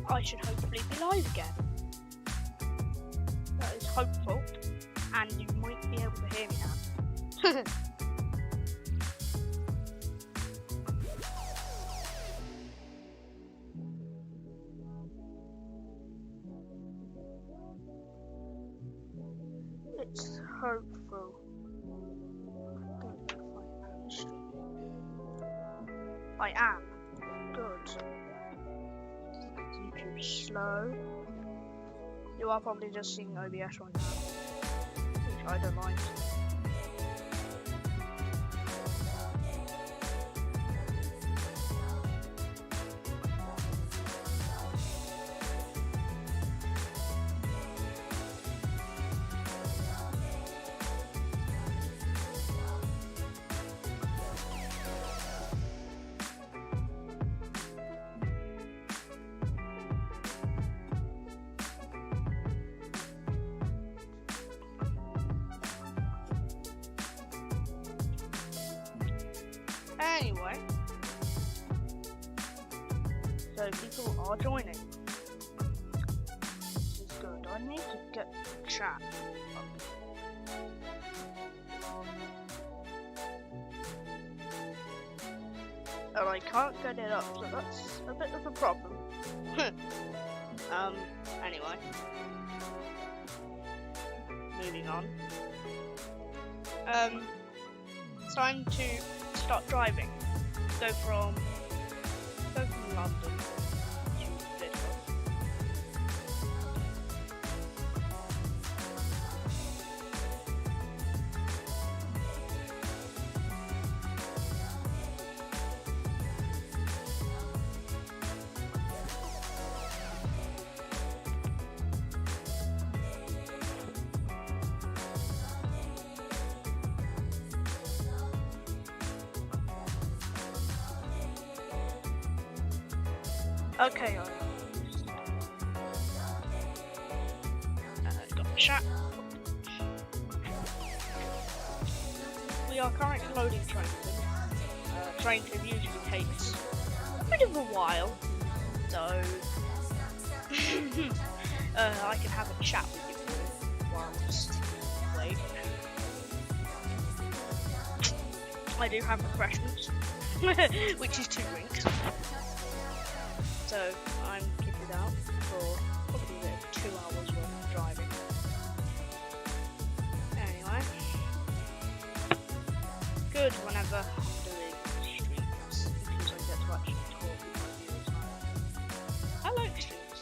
I should hopefully be live again. That is hopeful, and you might be able to hear me now. It's hopeful. I am. Good. YouTube's slow. You are probably just seeing OBS right now, which I don't mind. Anyway, so people are joining. This is good. I need to get the chat up. And I can't get it up, so that's a bit of a problem. Anyway. Moving on. Time to start driving. Go from London to Lidl. Okay, got the chat. We are currently loading trains. Train trip usually takes a bit of a while, so I can have a chat with you whilst wait. I do have refreshments, which is 2 drinks. So I'm kitted out for probably 2 hours worth of driving. Anyway, good whenever I'm doing streams because I get to actually talk with my viewers. I like streams.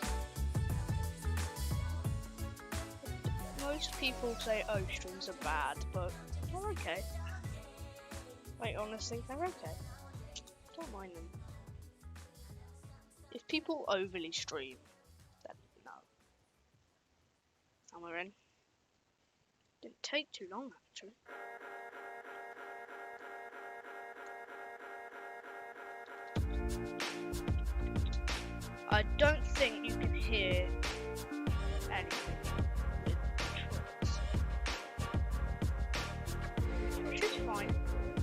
Most people say, oh, streams are bad, but they're okay. Like, honestly, they're okay. Don't mind them. If people overly stream, then no. And we're in. Didn't take too long, actually. I don't think you can hear anything with trucks. Which is fine.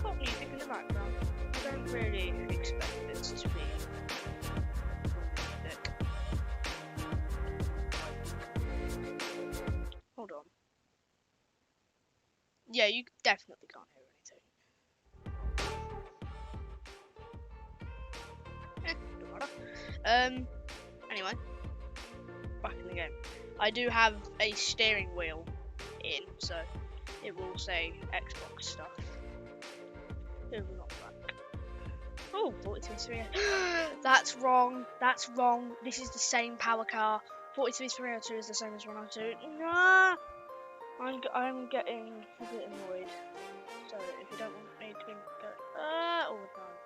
Got music in the background. I don't really expect this to be hold on. Yeah, you definitely can't hear anything. Anyway, back in the game. I do have a steering wheel in, so it will say Xbox stuff. It will not back. Oh, 43. That's wrong. That's wrong. This is the same power car. 43302 is the same as 102. Nah, I'm getting a bit annoyed. So if you don't want me to go all the time,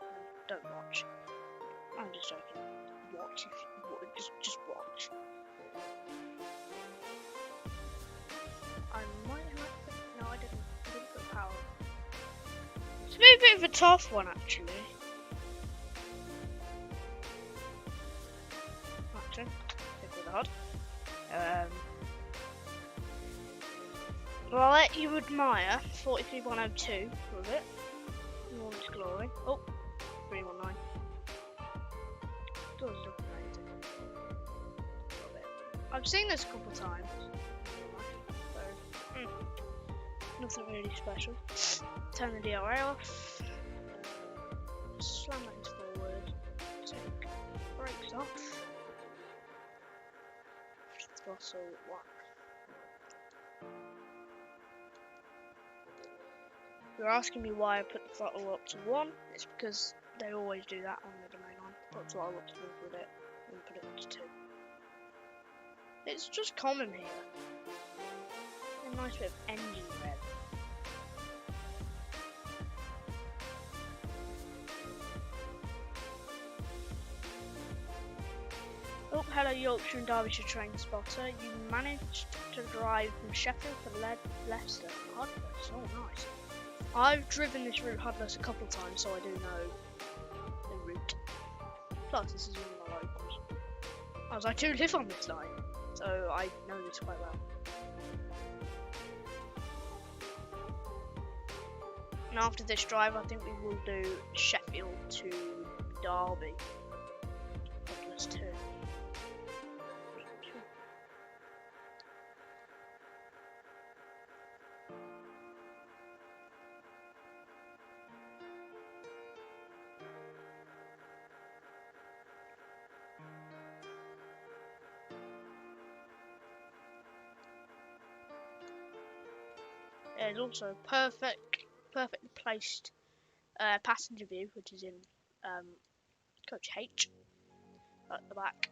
don't watch. I'm just joking. Watch if you want. Just watch. I might have. No, I didn't. I didn't put power. It's a bit of a tough one actually. Actually. With the HUD. Well, I'll let you admire 43102 with it in all its glory. Oh, 319. Does look amazing. I've seen this a couple times. So, nothing really special. Turn the DRA off. Slam lanes forward. Take brakes off. Throttle 1. You're asking me why I put the throttle up to 1. It's because they always do that on the domain line. Put the throttle up to 1 with it, and put it up to 2. It's just common here. A nice bit of engine rev. Oh, hello Yorkshire and Derbyshire train spotter. You managed to drive from Sheffield to Leicester. HUD-Less, oh nice. I've driven this route HUD-Less a couple times, so I do know the route. Plus, this is one of my locals. As I do live on this line, so I know this quite well. And after this drive, I think we will do Sheffield to Derby. HUD-Less 2. There's also perfectly placed passenger view, which is in coach H at the back.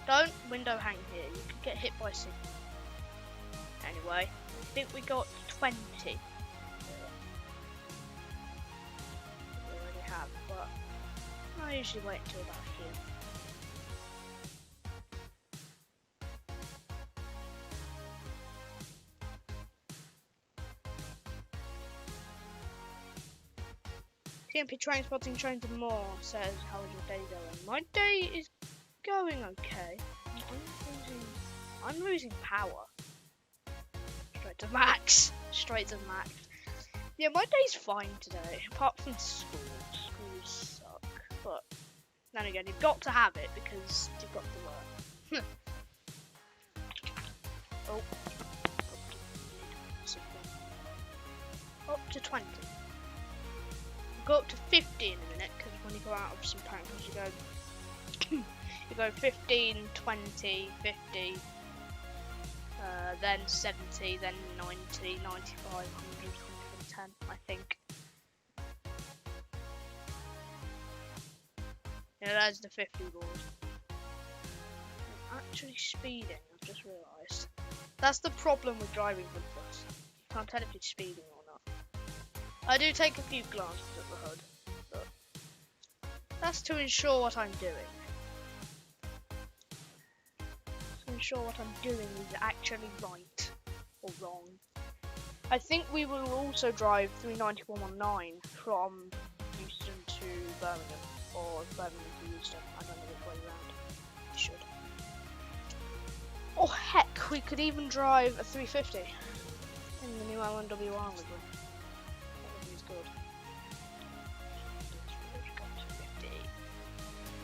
Don't window hang here, you could get hit by signal. Anyway, I think we got 20. We already have, but I usually wait until about here. TMP train spotting trains and more says, how is your day going? My day is going okay. I'm losing power. Straight to max. Straight to max. Yeah, my day's fine today, apart from school. Schools suck. But then again, you've got to have it because you've got to work. Oh. Up to 20. We'll go up to 50 in a minute because when you go out of some panels, you go 15, 20, 50, then 70, then 90, 95, 100, 110, I think. Yeah, that's the 50 board. I'm actually speeding, I've just realised. That's the problem with driving with bus. You can't tell if it's speeding or not. I do take a few glances at the HUD, but that's to ensure what I'm doing. To ensure what I'm doing is actually right or wrong. I think we will also drive 39119 from Houston to Birmingham, or Birmingham to Houston. I don't know which way around. We should. Oh heck, we could even drive a 350 in the new LNWR with them. That would be as good.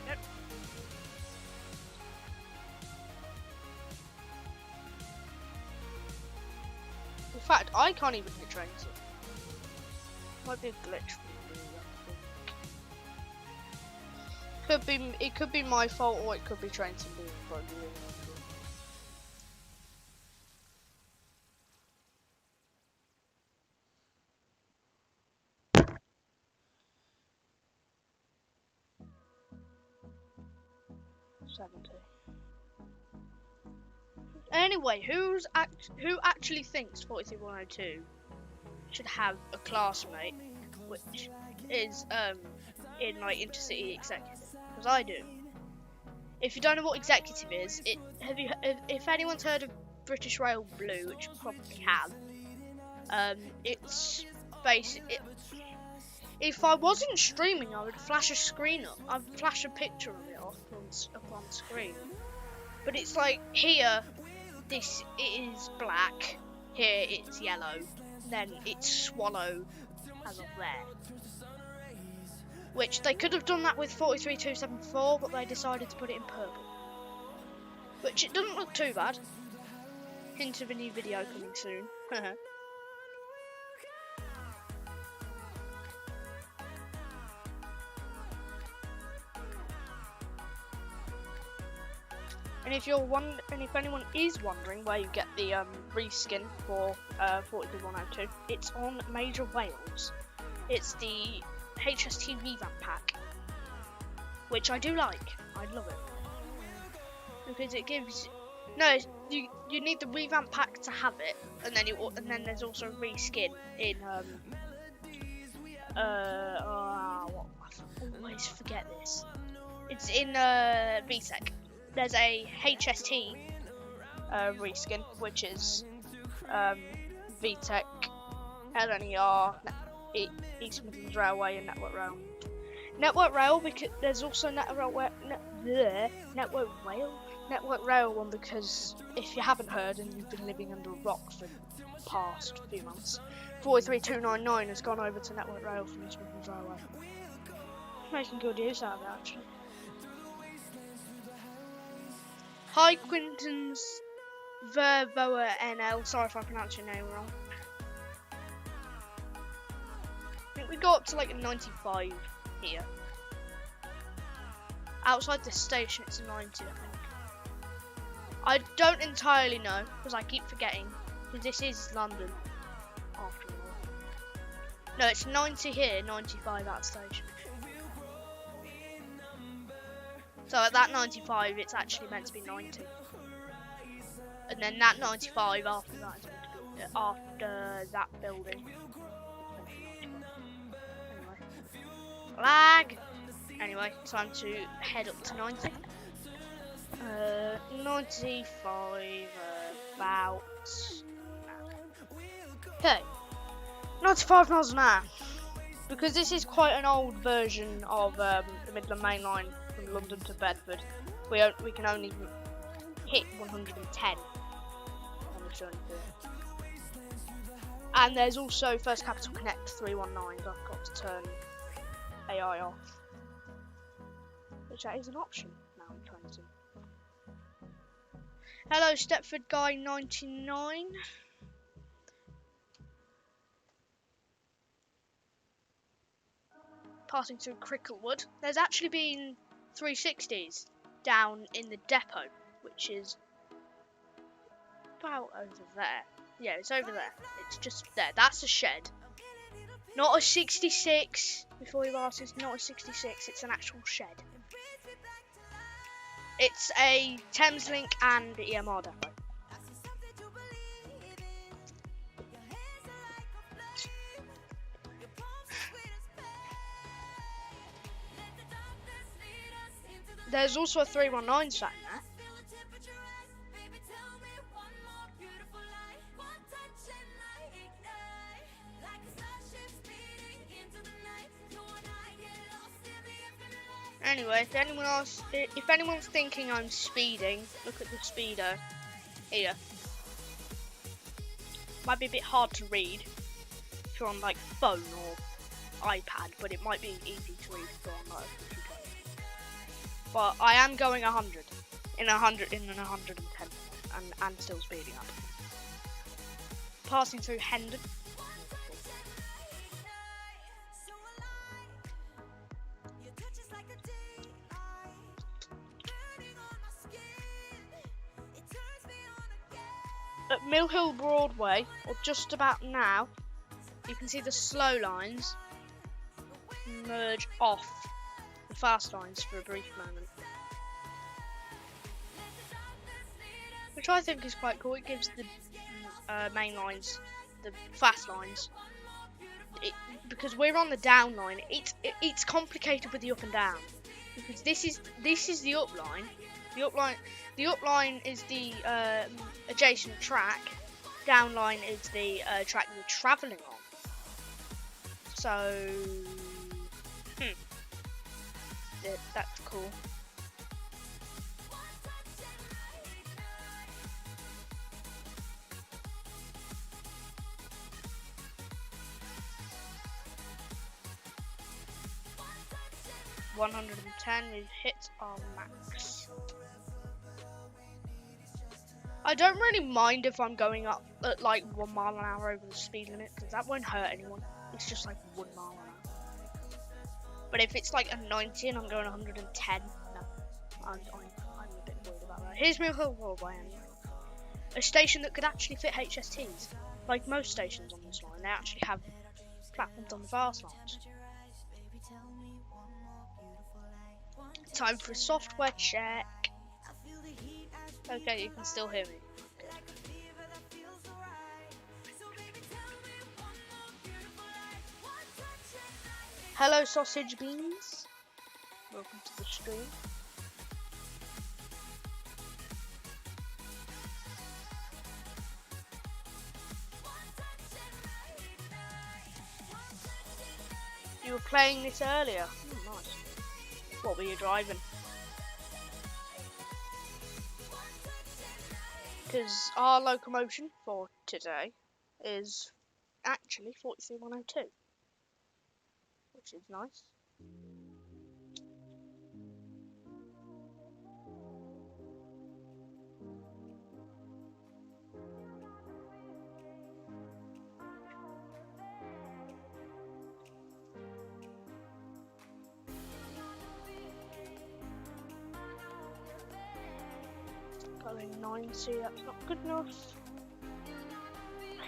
Yep. In fact, I can't even hit trains. Might be a glitch for me, I think. It could be my fault, or it could be trains being probably really good. 70. Anyway, who actually thinks 43102 should have a classmate which is in like intercity executive? Because I do. If you don't know what executive is, if anyone's heard of British Rail Blue, which you probably have, it's basic. If I wasn't streaming, I would flash a screen up. I'd flash a picture of it up on screen. But it's like here, it is black. Here it's yellow. then it's swallowed as of there. Which they could have done that with 43274, but they decided to put it in purple. Which it doesn't look too bad. Hint of a new video coming soon. And if anyone is wondering where you get the reskin for 43102, it's on Major Wales. It's the HST revamp pack, which I do like. I love it because it gives. No, you need the revamp pack to have it, and then there's also a reskin in I always forget this. It's in VTech. There's a HST reskin, which is VTech, LNER, East Midlands Railway, and Network Rail. Network Rail because there's also Network Rail one, because if you haven't heard and you've been living under a rock for the past few months, 43299 has gone over to Network Rail from East Midlands Railway. Making good use out of it, actually. Hi Quinton's Vervoa NL, sorry if I pronounced your name wrong. I think we got up to like a 95 here. Outside the station it's a 90, I think. I don't entirely know, because I keep forgetting, because this is London, after all. No, it's 90 here, 95 at the station. So at that 95, it's actually meant to be 90. And then that 95 after that is meant to be, after that building. Anyway. Lag! Anyway, time to head up to 90. 95 about okay, 95 miles an hour, because this is quite an old version of the Midland Main Line from London to Bedford. We can only hit 110 on the journey through. And there's also First Capital Connect 319. I've got to turn AI off, which that is an option now I'm trying to. Hello, Stepford Guy 99. Passing through Cricklewood. There's actually been 360s down in the depot, which is about over there. Yeah, it's over there. It's just there. That's a shed. Not a 66. Before you ask, it's not a 66. It's an actual shed. It's a Thameslink and EMR depot. There's also a 319 sat in there. Anyway, if anyone's thinking I'm speeding, look at the speedo here. Might be a bit hard to read if you're on like phone or iPad, but it might be easy to read if you're on like a computer. But I am going 100 in 110 and still speeding up. Passing through Hendon. At Mill Hill Broadway, or just about now, you can see the slow lines merge off the fast lines for a brief moment. Which I think is quite cool. It gives the main lines, the fast lines, because we're on the down line, it's complicated with the up and down. Because this is the up line. The up line is the adjacent track. Down line is the track we're travelling on. So, that's cool. 110, we've hit our max. I don't really mind if I'm going up at like 1 mile an hour over the speed limit, because that won't hurt anyone. It's just like 1 mile an hour. But if it's like a 90 and I'm going 110, no, I'm a bit worried about that. Here's my whole world by anyway. A station that could actually fit HSTs. Like most stations on this line, they actually have platforms on the fast lines. Time for a software check. Okay, you can still hear me. Good. Hello, sausage beans. Welcome to the stream. You were playing this earlier. Oh, nice. What were you driving? Because our locomotion for today is actually 43102, which is nice. Going 90, that's not good enough.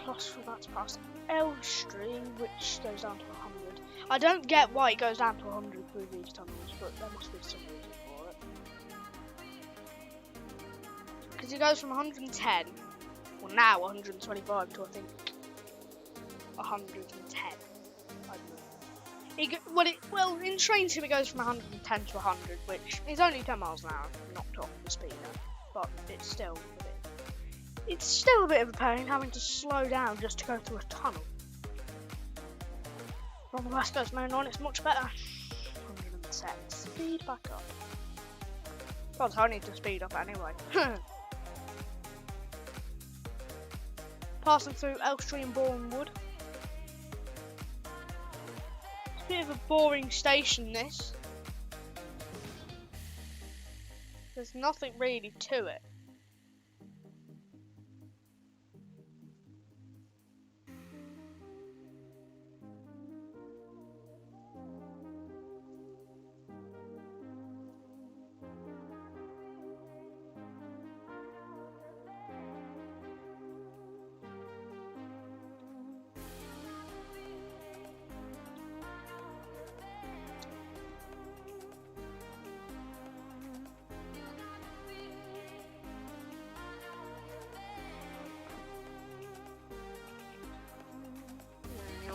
Plus, that's past L Stream, which goes down to 100. I don't get why it goes down to 100 through these tunnels, but there must be some reason for it. Because it goes from 110, well now 125 to I think 110. I don't know. Well, in train sim it goes from 110 to 100, which is only 10 miles an hour, knocked off the speeder. But it's still a bit of a pain having to slow down just to go through a tunnel. On the West Coast Main Line, it's much better. 110. Speed back up. God, I need to speed up anyway. Passing through Elstree and Bournemouth. It's a bit of a boring station, this. There's nothing really to it.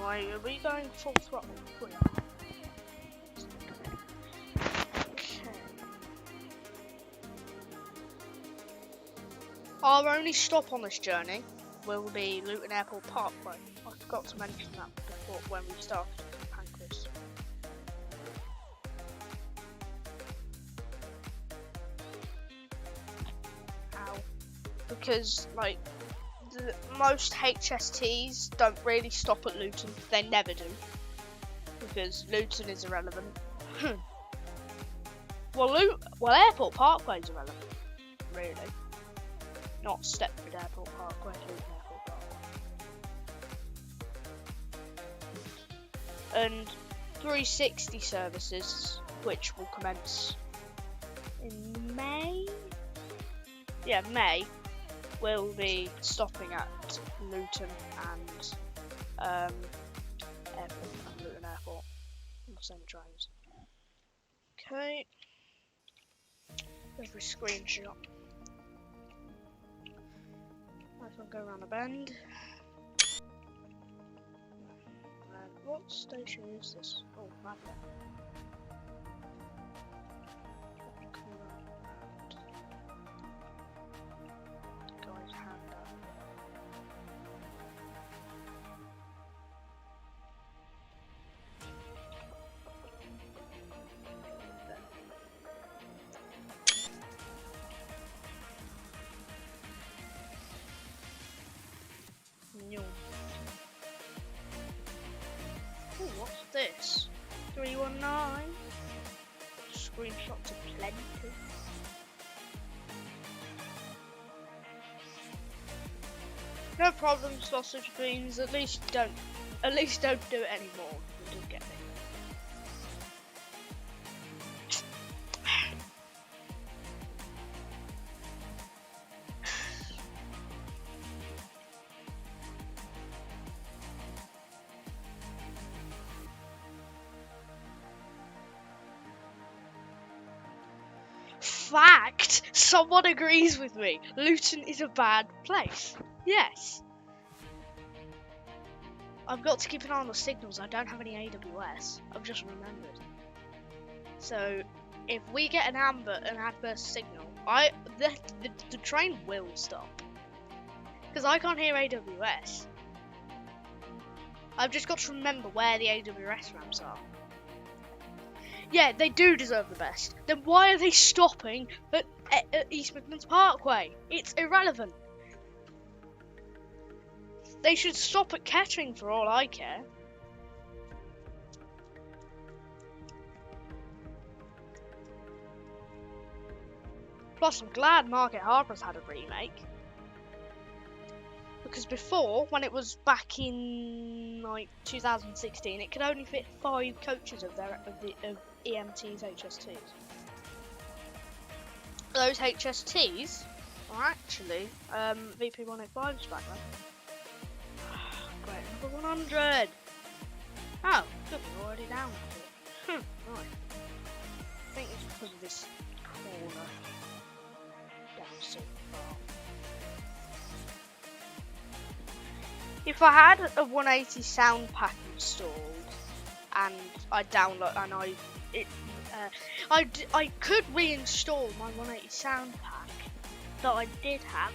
Are we going full throttle? We are. Okay. Our only stop on this journey will be Luton Airport Parkway. I forgot to mention that before when we started from Pancras. Ow. Because, like, most HSTs don't really stop at Luton. They never do, because Luton is irrelevant. well, Airport Parkway is irrelevant, really. Not Stepford Airport Parkway, Luton Airport Parkway. And 360 services, which will commence in May. Yeah, May. Will be stopping at Luton and Luton Airport on the same trains. Okay, every screenshot. Might as well go around the bend. What station is this? Oh, right there. Oh, what's this? 319? screenshots of plenty. No problem, sausage beans. At least don't do it anymore. You do get me. Fact! Someone agrees with me. Luton is a bad place. Yes. I've got to keep an eye on the signals. I don't have any AWS. I've just remembered. So, if we get an adverse signal, the train will stop. Because I can't hear AWS. I've just got to remember where the AWS ramps are. Yeah, they do deserve the best. Then why are they stopping at East Midlands Parkway? It's irrelevant. They should stop at Kettering for all I care. Plus, I'm glad Market Harbour's had a remake. Because before, when it was back in like 2016, it could only fit 5 coaches of EMT's HSTs. Those HSTs are actually VP185s back then. Great, number 100. Oh, good, we're already down to it. Right. I think it's because of this corner. Down so far. If I had a 180 sound pack installed and I could reinstall my 180 sound pack that I did have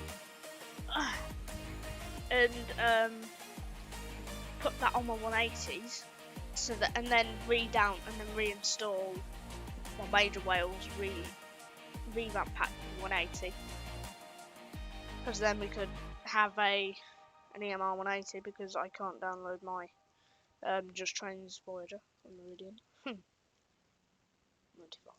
and put that on my 180s so that and then reinstall my Major Wales revamp pack 180 because then we could have an EMR 180 because I can't download my Just Trains Voyager on Meridian. 95.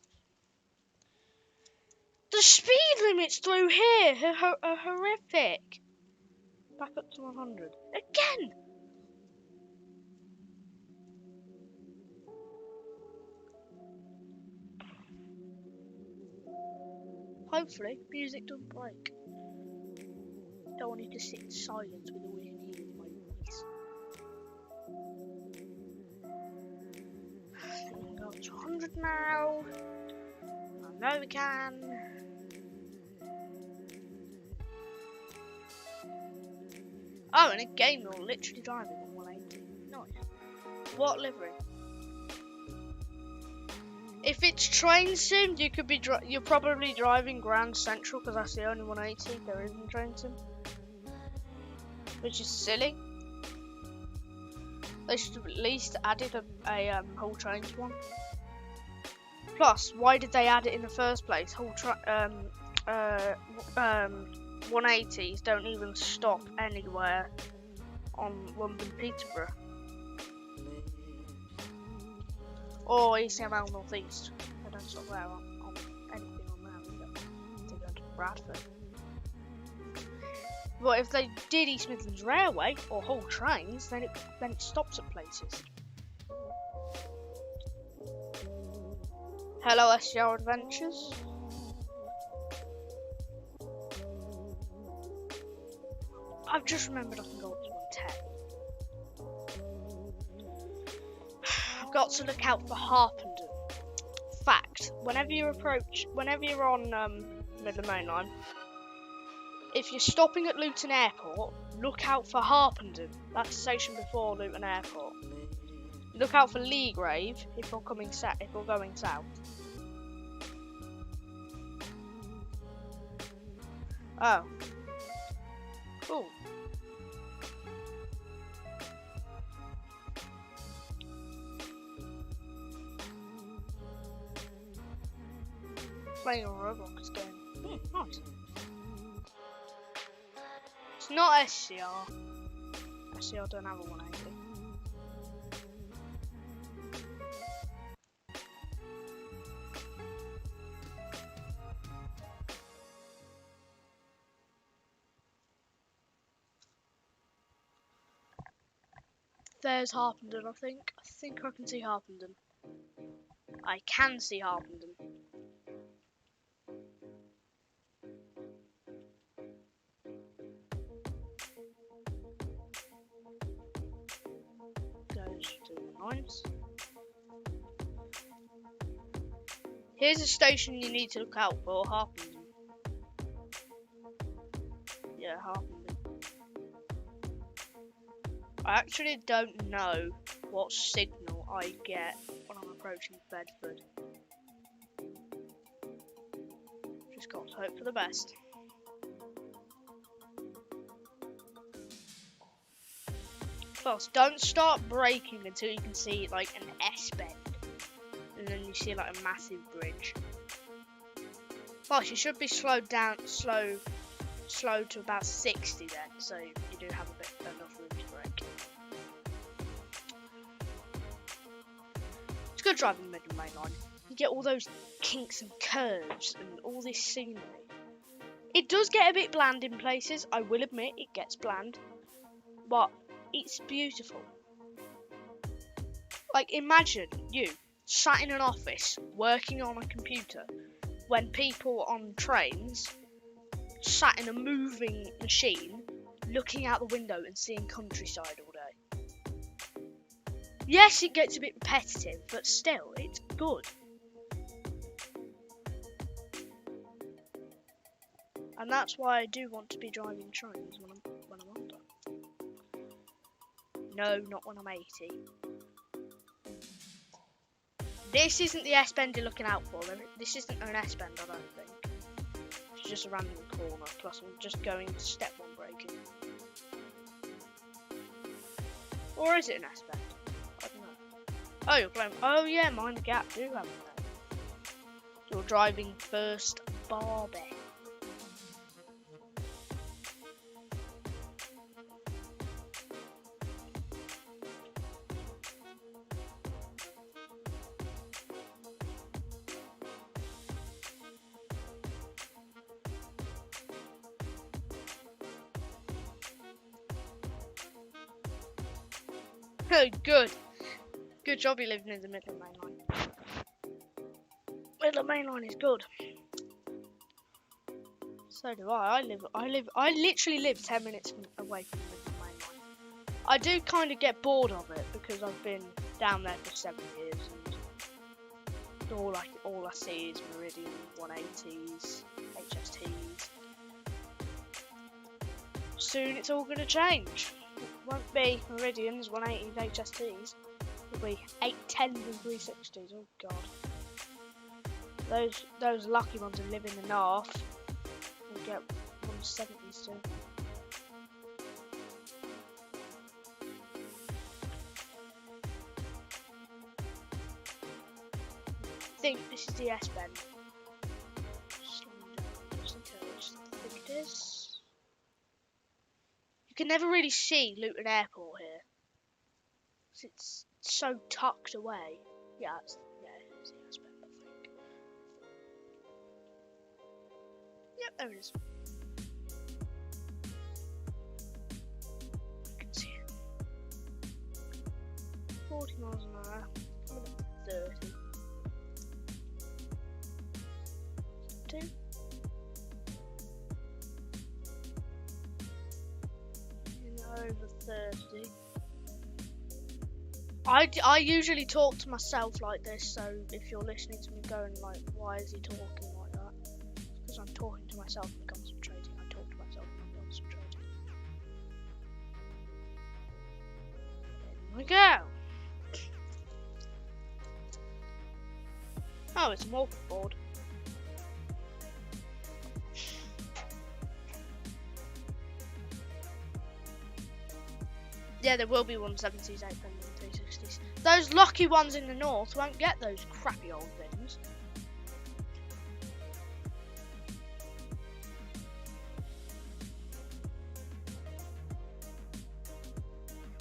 The speed limits through here are horrific. Back up to 100 again. Hopefully, music doesn't break. Don't want you to sit in silence with all you can hear in my voice. We can go up to 100 now. I know we can. Oh, and again, we're literally driving on 180. Nice. What livery? If it's train sim, you could be you're probably driving Grand Central because that's the only 180 there is in train sim, which is silly. They should have at least added a whole trains one. Plus, why did they add it in the first place? 180s don't even stop anywhere on London Peterborough. Or ECML North East. I don't stop there on anything on there either. They go to Bradford. But if they did East Midlands Railway or whole trains, then it stops at places. Hello SCR Adventures. I've just remembered I can go up to 110. I've got to look out for Harpenden. Fact, whenever you're on Midland Main Line, if you're stopping at Luton Airport, look out for Harpenden. That's the station before Luton Airport. Look out for Leagrave if you're going south. Oh. Cool. Playing on Roblox game. Nice. It's not SCR. SCR don't have a 180. There's Harpenden, I think. I think I can see Harpenden. I can see Harpenden. Goes to the lines. Here's a station you need to look out for, Harpenden. Yeah, Harpenden. I actually don't know what signal I get when I'm approaching Bedford. Just got to hope for the best. Plus, don't start braking until you can see like an S-bend. And then you see like a massive bridge. Plus, you should be slowed down, slow to about 60 then, so you do have a bit enough room to brake. It's good driving the middle main line. You get all those kinks and curves and all this scenery. It does get a bit bland in places, I will admit it gets bland, but it's beautiful. Like, imagine you sat in an office working on a computer when people on trains sat in a moving machine looking out the window and seeing countryside all day. Yes, it gets a bit repetitive, but still, it's good. And that's why I do want to be driving trains when I'm older. No, not when I'm 80. This isn't the S-bend you're looking out for. This isn't an S-bend, I don't think. It's just a random corner, plus I'm just going step one braking. Or is it an S-bend? I don't know. Oh, you're playing. Oh yeah, mind the gap do have a name. You're driving first Barbie. Good. Good job you're living in the middle main line. Middle main line is good. So do I. I literally live 10 minutes away from the middle main line. I do kind of get bored of it because I've been down there for 7 years and all I see is Meridian 180s, HSTs. Soon it's all gonna change. Won't be Meridians, 180s, HSTs. It'll be 810s and 360s. Oh god. Those lucky ones who live in the north will get 170s too. I think this is the S-bend. I think it is. You can never really see Luton Airport here. It's so tucked away. Yeah, it's the S-bend, I think. Yep, there it is. You can see it. 40 miles an hour. 30. 2. Over 30. I usually talk to myself like this, so if you're listening to me going like, why is he talking like that? It's because I'm talking to myself and concentrating. I talk to myself and I'm concentrating. In we go. Oh, it's a morph-board. Yeah, there will be 170s, 810s and 360s. Those lucky ones in the north won't get those crappy old bins.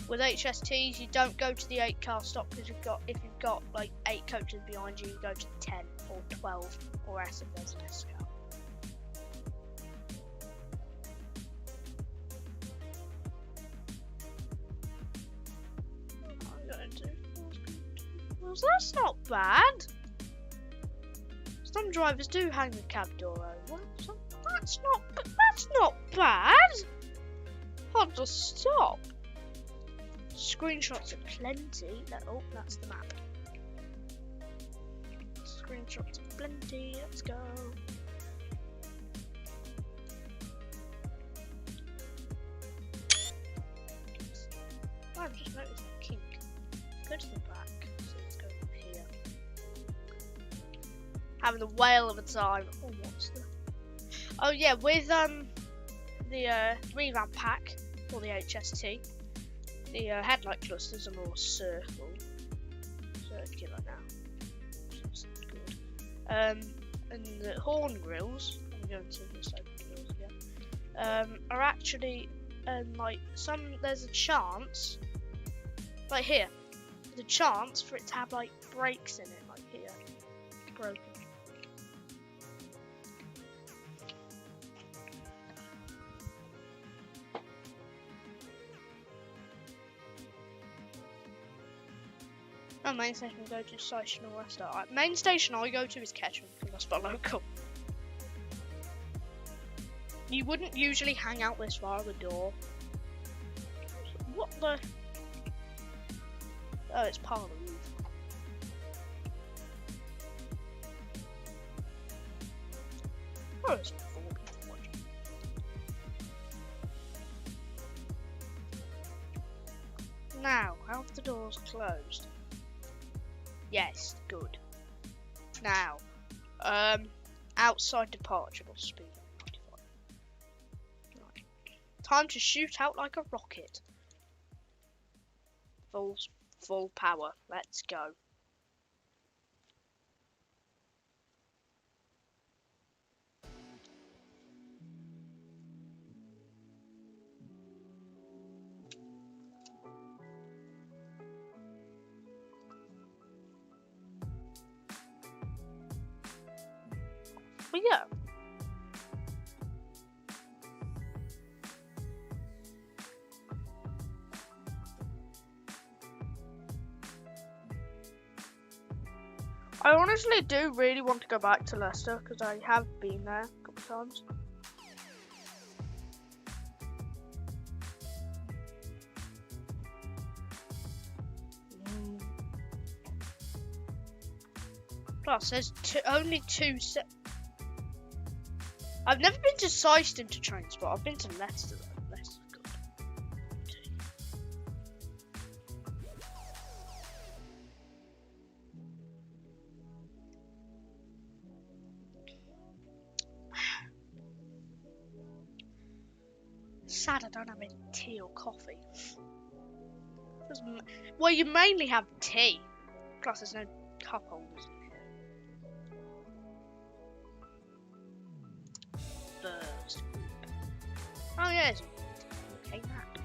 With HSTs, you don't go to the 8-car stop because if you've got like 8 coaches behind you, you go to the 10 or 12 or S if there's an S car. So that's not bad. Some drivers do hang the cab door over. So that's not bad. Hard to stop. Screenshots are plenty. Oh, that's the map. Screenshots are plenty. Let's go. Oh, I've just noticed a kink. Go to the back. So let's go here. Having the whale of a time. Oh, what's the? Oh yeah, with the revamp pack for the HST, the headlight clusters are more circular now. That's good. And the horn grills, I'm going to this open grills again, are actually like there's a chance, like here, there's a chance for it to have like brakes in it, like here, broken. Oh, main station we go to station or rest. Main station I go to is Ketchum because that's my local. You wouldn't usually hang out this far at the door. What the? Oh, it's part of the roof. Oh, it's 4 people watching. Now, have the doors closed? Yes, good. Now, outside departure speed 95. Right. Time to shoot out like a rocket. Full power. Let's go. But yeah. I honestly do really want to go back to Leicester because I have been there a couple of times. Plus, there's only two set. I've never been to Seist interchange, but I've been to Leicester though. Leicester's good. Sad I don't have any tea or coffee. Well, you mainly have tea. Plus, there's no cup holders in here. First group. Oh yeah, it's okay map.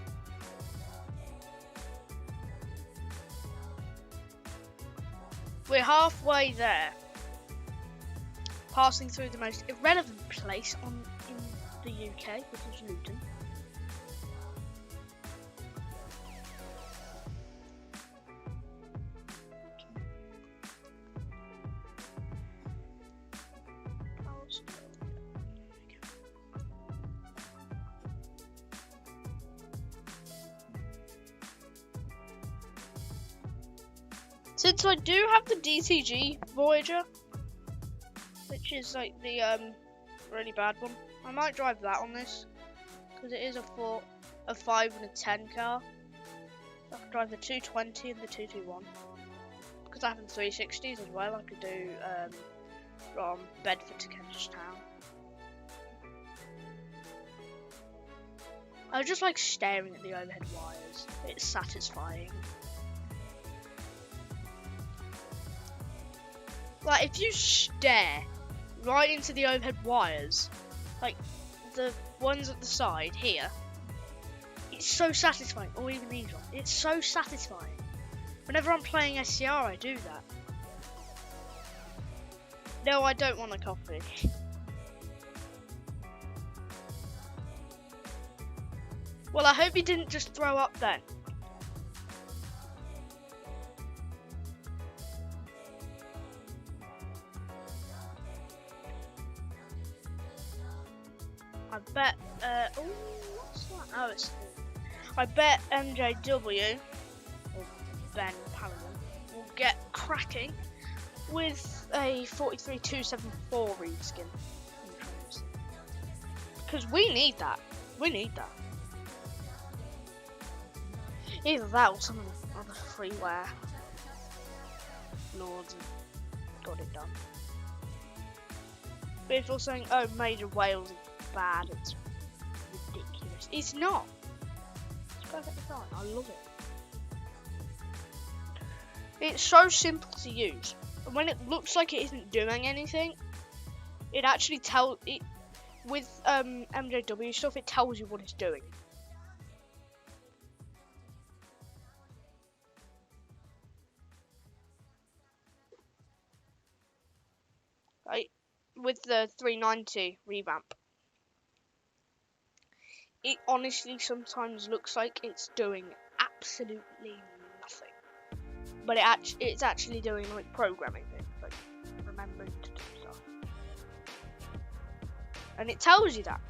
We're halfway there. Passing through the most irrelevant place in the UK, which is Luton. Since I do have the DTG Voyager, which is like the really bad one, I might drive that on this because it is a 5 and a 10 car. I could drive the 220 and the 221 because I have the 360s as well. I could do from Bedford to Kentish Town. I just like staring at the overhead wires. It's satisfying. Like, if you stare right into the overhead wires, like the ones at the side here, it's so satisfying. Or even these ones. It's so satisfying. Whenever I'm playing SCR, I do that. No, I don't want a coffee. Well, I hope you didn't just throw up then. it's. I bet MJW or Ben Paladin will get cracking with a 43274 reskin. Because we need that. We need that. Either that or some of the other freeware lords got it done. But if you're saying, oh, Major Wales is bad, it's ridiculous. It's not. It's perfectly fine. I love it. It's so simple to use. And when it looks like it isn't doing anything, it actually tells it. With MJW stuff, it tells you what it's doing. Right? With the 390 revamp, it honestly sometimes looks like it's doing absolutely nothing. But it's actually doing like programming things, like remembering to do stuff. And it tells you that.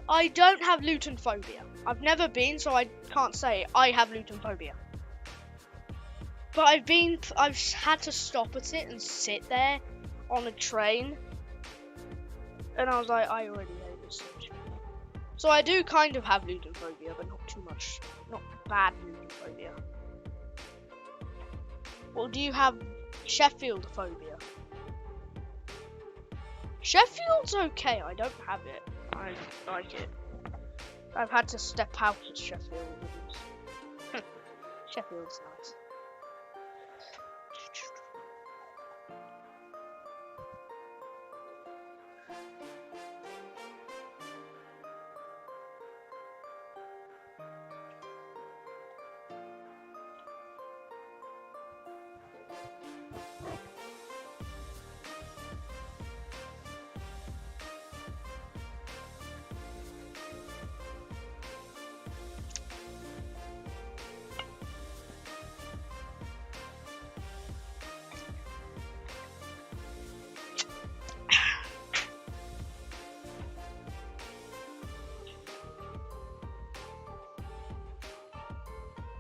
I don't have Luton phobia. I've never been, so I can't say I have Luton phobia. But I've had to stop at it and sit there on a train. And I was like, I already know this much. So I do kind of have Luton phobia, but not too much. Not bad Luton phobia. Well, do you have Sheffield phobia? Sheffield's okay, I don't have it. I like it. I've had to step out at Sheffield. Sheffield's nice.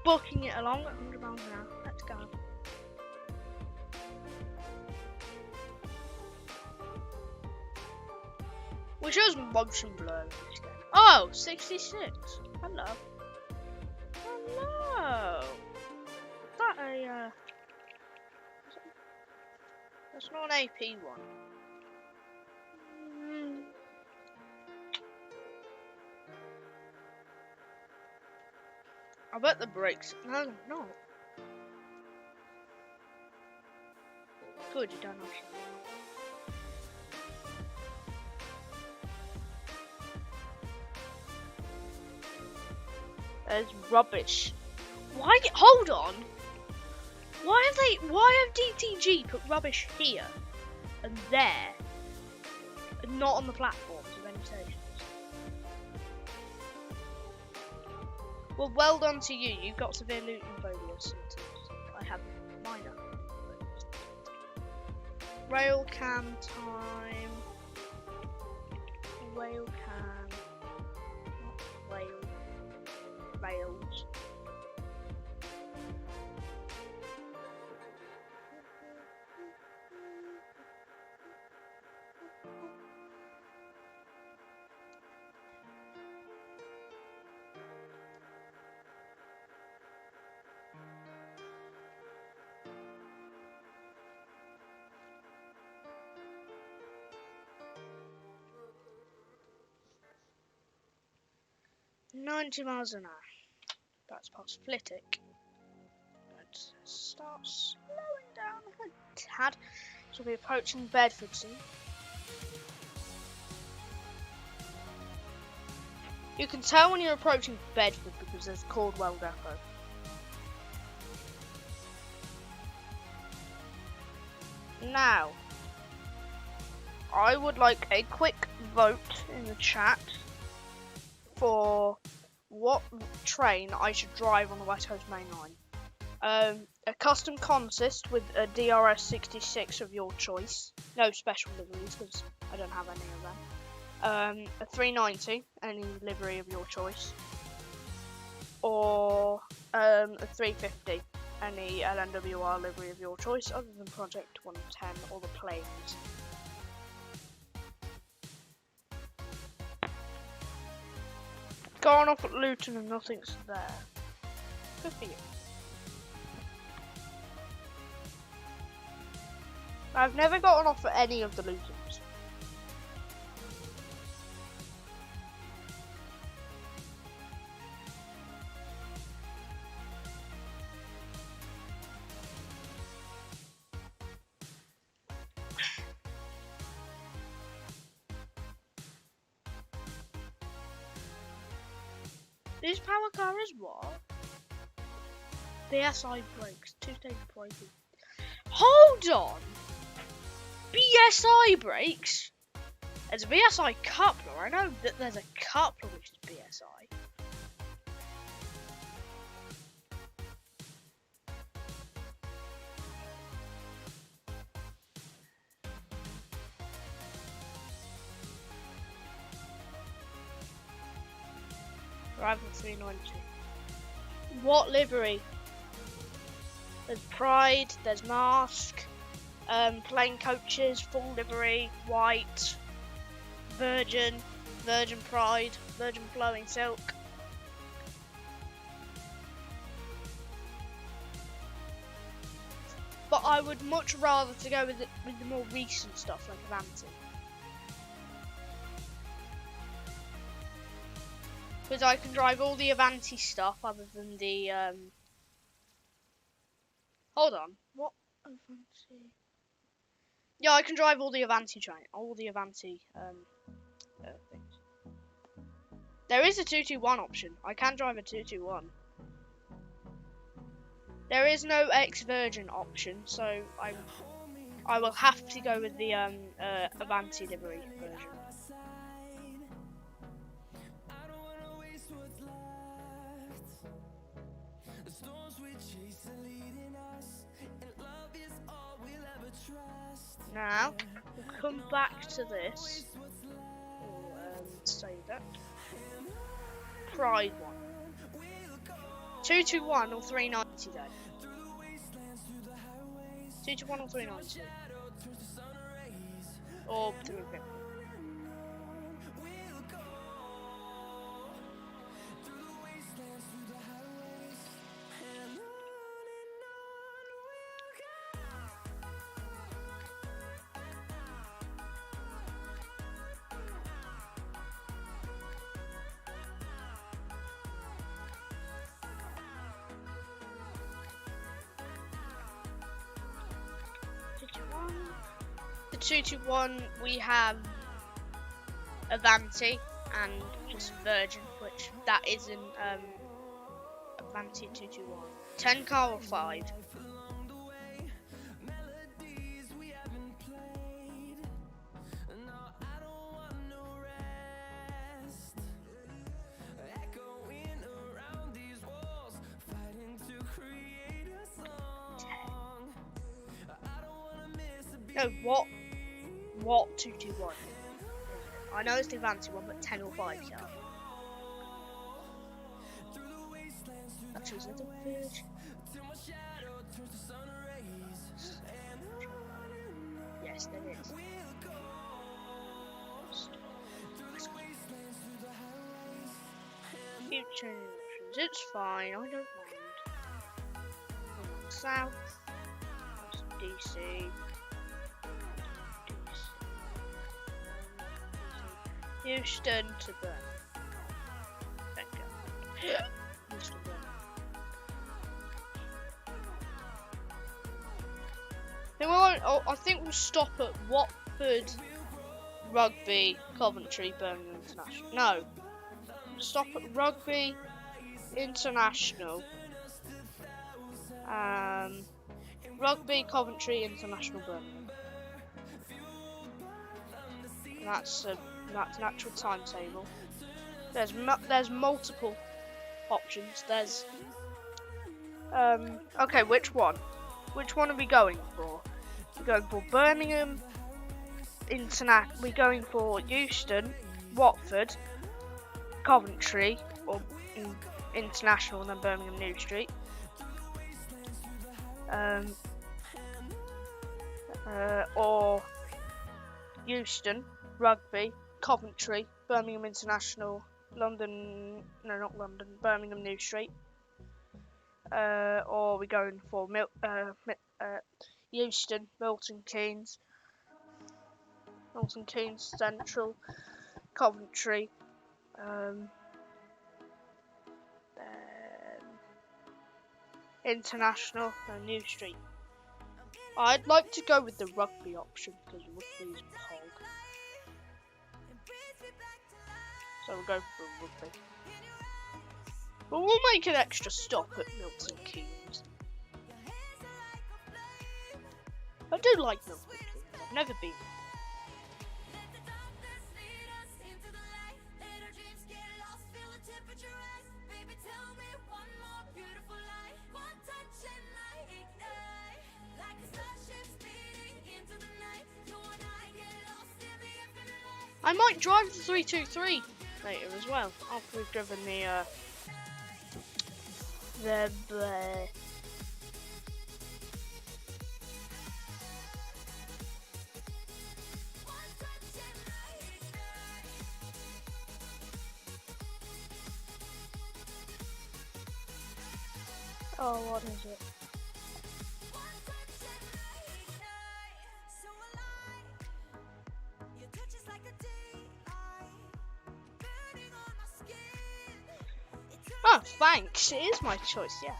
Booking it along at 100 miles an hour. Let's go. Which is motion blur in this game. Oh, 66. Hello. Hello. Is that a that's not an AP one. I bet the brakes. No, no. Good, you don't know. That is rubbish. Why? Hold on. Why have DTG put rubbish here and there, and not on the platforms of any stations? Well, well done to you. You've got severe Luton phobia symptoms. I have minor. Rail cam time. Rail cam. Not rail. Rails. $90 miles an hour. That's possibilitic. Let's start slowing down a tad. So we'll be approaching Bedford soon. You can tell when you're approaching Bedford because there's Caldwell Depot. Now, I would like a quick vote in the chat for what train I should drive on the West Coast Main Line. A custom consist with a DRS 66 of your choice. No special liveries because I don't have any of them. a 390, any livery of your choice, or a 350, any LNWR livery of your choice other than Project 110 or the Planes. Going off at Luton and nothing's there. Good for you. I've never gotten off at any of the Lutons. This power car is what? BSI brakes, two-stage braking. Hold on! BSI brakes? There's a BSI coupler. I know that there's a coupler which is BSI. Rival 390. What livery? There's Pride, there's Mask, plain coaches, full livery, white, Virgin, Virgin Pride, Virgin Flowing Silk. But I would much rather to go with the more recent stuff like Avanti. Because I can drive all the Avanti stuff other than the hold on, what Avanti? Yeah, I can drive all the Avanti things. There is a 221 option. I can drive a 221. There is no X-Virgin option, so I will have to go with the Avanti livery version. Now, we'll come back to this. We'll save that. Pride one. 221 or 390 then? 221 or 390? Or 350? The 221 we have Avanti and just Virgin, which that isn't Avanti 221. 10 car or 5? No, what 221? I know it's the Avanti one, but 10 or 5, yeah. Actually, is it a Virgin? Yes, there is. Future options, it's fine, I don't mind. South, DC. Houston to Burn. Thank God. Houston Burn. I think we'll stop at Watford, Rugby, Coventry, Birmingham International. No. Stop at Rugby, International. Rugby, Coventry, International, Birmingham. And that's an actual timetable. There's multiple options. There's okay, which one? Which one are we going for? We're going for Birmingham, we're going for Euston, Watford, Coventry, or International, and then Birmingham New Street. Or Euston, Rugby, Coventry, Birmingham International, Birmingham New Street. Or we're going for Euston, Milton Keynes Central, Coventry, then International and New Street. I'd like to go with the rugby option because rugby is pog. So we'll go for rugby. But we'll make an extra stop at Milton Keynes. I do like Milton Keynes. I've never been. I might drive the 323 later as well, after we've driven the oh, what is it? Oh, thanks. It is my choice, yeah.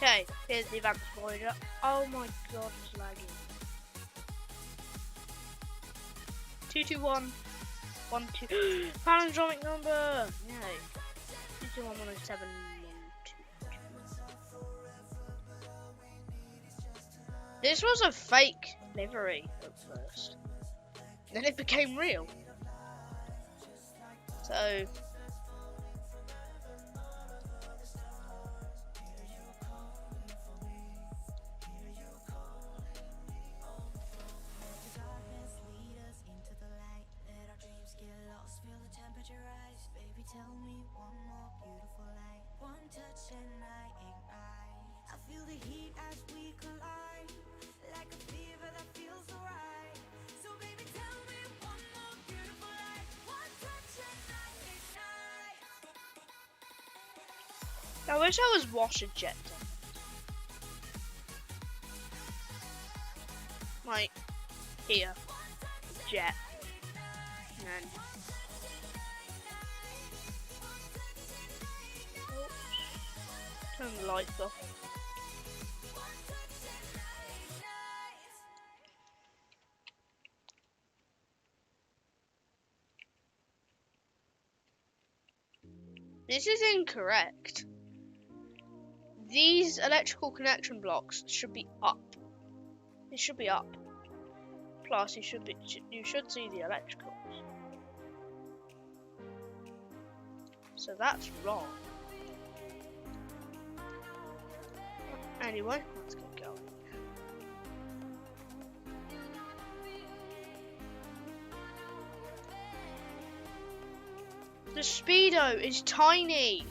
Okay, here's the advanced Voyager. Oh my god, it's lagging. 221 12 palindromic number! Yay. 221 107 122. This was a fake livery at first. Then it became real. So tell me one more beautiful light. One touch and I ignite. I feel the heat as we collide, like a fever that feels so right. So baby, tell me one more beautiful light. One touch and I ignite. I wish I was washer jet. Like here, jet, and then turn the lights off. This is incorrect. These electrical connection blocks should be up. It should be up. Plus, you should see the electricals. So that's wrong. Anyway, let's get going. The speedo is tiny.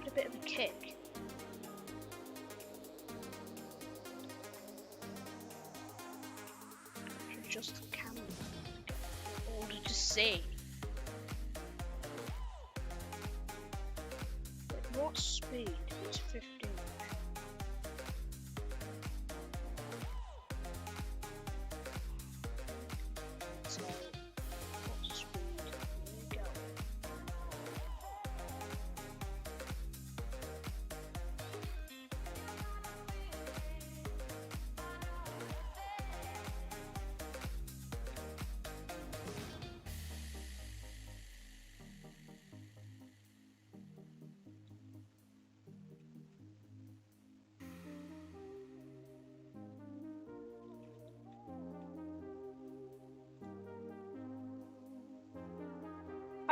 Give it a bit of a kick. Just the camera in order to see. What speed is 15? So, what speed?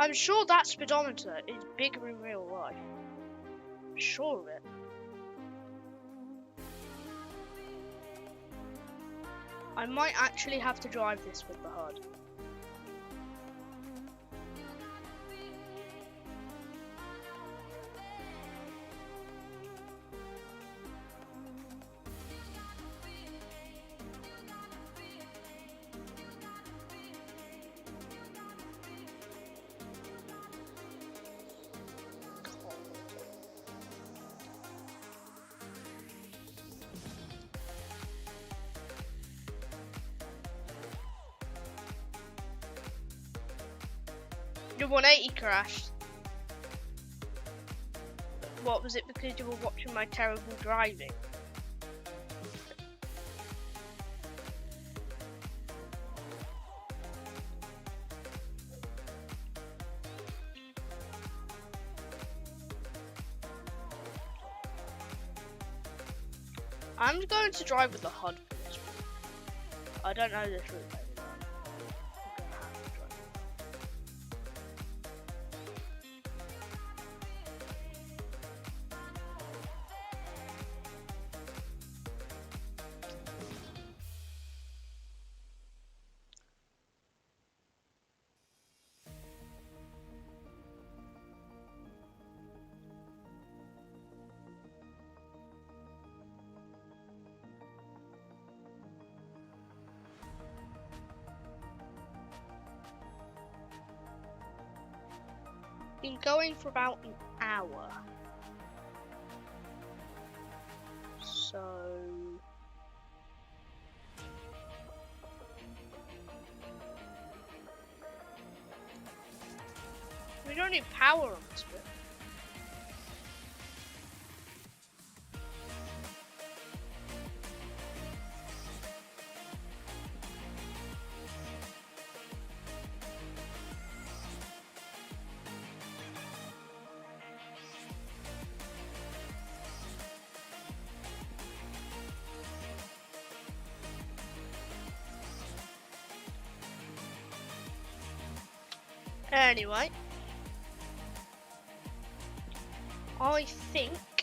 I'm sure that speedometer is bigger in real life. I'm sure of it. I might actually have to drive this with the HUD. Your 180 crashed. What was it, because you were watching my terrible driving? I'm going to drive with the HUD for this one. I don't know this route very well. I'm gonna have to drive. Been going for about an hour. So we don't need power on this bit. Anyway, I think